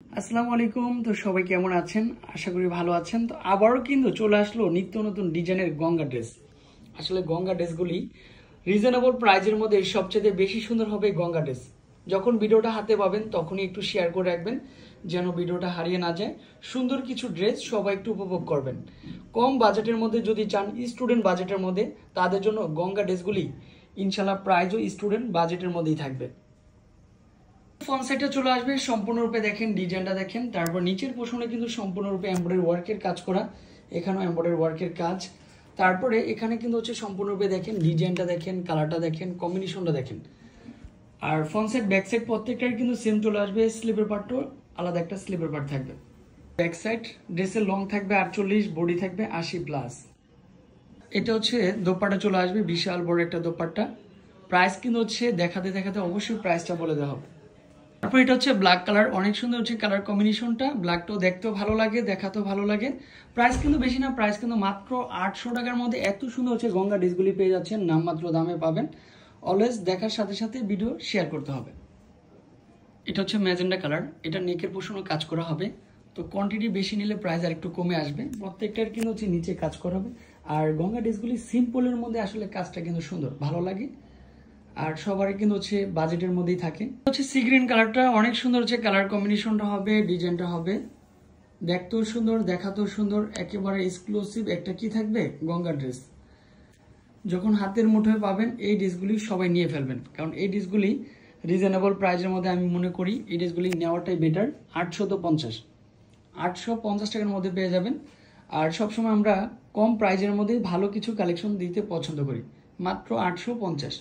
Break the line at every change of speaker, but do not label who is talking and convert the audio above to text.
আসসালামু আলাইকুম। তো সবাই কেমন আছেন? আশা করি ভালো আছেন। তো আবারও কিন্তু চলে আসলো নিত্য নতুন ডিজাইনের গঙ্গা ড্রেস। আসলে গঙ্গা ড্রেসগুলি রিজনেবল প্রাইজের মধ্যে সবচেয়ে বেশি সুন্দর হবে গঙ্গা ড্রেস। যখন ভিডিওটা হাতে পাবেন তখনই একটু শেয়ার করে রাখবেন যেন ভিডিওটা হারিয়ে না যায়। সুন্দর কিছু ড্রেস সবাই একটু উপভোগ করবেন। কম বাজেটের মধ্যে যদি চান, স্টুডেন্ট বাজেটের মধ্যে, তাদের জন্য গঙ্গা ড্রেসগুলি ইনশাল্লাহ প্রাইজও স্টুডেন্ট বাজেটের মধ্যেই থাকবে। ফ্রন্ট সাইডটা চলে আসবে, সম্পূর্ণরূপে দেখেন ডিজাইনটা দেখেন। তারপর নিচের পোর্শনে কিন্তু সম্পূর্ণরূপে এমব্রয়ডারি ওয়ার্কের কাজ করা, এখানেও এমব্রয়ডারি ওয়ার্কের কাজ। তারপরে এখানে কিন্তু হচ্ছে সম্পূর্ণরূপে দেখেন ডিজাইনটা দেখেন, কালারটা দেখেন, কম্বিনেশনটা দেখেন। আর ফ্রন্ট সাইড ব্যাক সাইড প্রত্যেকটার কিন্তু সেম চলে আসবে। স্লিপের পার্টও আলাদা একটা স্লিপের পার্ট থাকবে। ব্যাক সাইড ড্রেসের লং থাকবে 48, বডি থাকবে 80+। এটা হচ্ছে দোপাট্টা চলে আসবে, বিশাল বড় একটা দোপাট্টা। প্রাইস কিন্তু হচ্ছে দেখাতে দেখাতে অবশ্যই প্রাইসটা বলে দেওয়া হবে। তারপর এটা হচ্ছে ব্ল্যাক কালার, অনেক সুন্দর হচ্ছে কালার কম্বিনেশনটা। ব্ল্যাকটাও দেখতেও ভালো লাগে, দেখাতেও ভালো লাগে। প্রাইস কিন্তু বেশি না, প্রাইস কিন্তু মাত্র 800 টাকার মধ্যে এত সুন্দর হচ্ছে গঙ্গা ড্রেসগুলি পেয়ে যাচ্ছেন, নামমাত্র দামে পাবেন। অলওয়েজ দেখার সাথে সাথে ভিডিও শেয়ার করতে হবে। এটা হচ্ছে ম্যাজেন্ডা কালার, এটা নেকের পোর্শনও কাজ করা হবে। তো কোয়ান্টিটি বেশি নিলে প্রাইস আর একটু কমে আসবে। প্রত্যেকটার কিন্তু হচ্ছে নিচে কাজ করা হবে। আর গঙ্গা ড্রেসগুলি সিম্পলের মধ্যে আসলে কাজটা কিন্তু সুন্দর, ভালো লাগে। আর সবারই কিন্তু হচ্ছে বাজেটের মধ্যেই থাকে। হচ্ছে সি গ্রিন কালারটা অনেক সুন্দর হচ্ছে, কালার কম্বিনেশনটা হবে, ডিজাইনটা হবে, দেখতেও সুন্দর, দেখাতেও সুন্দর, একেবারে এক্সক্লুসিভ একটা কি থাকবে গঙ্গা ড্রেস। যখন হাতের মুঠোয় পাবেন এই ড্রেসগুলি সবাই নিয়ে ফেলবেন, কারণ এই ড্রেসগুলি রিজনেবল প্রাইসের মধ্যে আমি মনে করি এই ড্রেসগুলি নেওয়াটাই বেটার। 850 টাকার মধ্যে পেয়ে যাবেন। আর সবসময় আমরা কম প্রাইজের মধ্যে ভালো কিছু কালেকশন দিতে পছন্দ করি, মাত্র 850।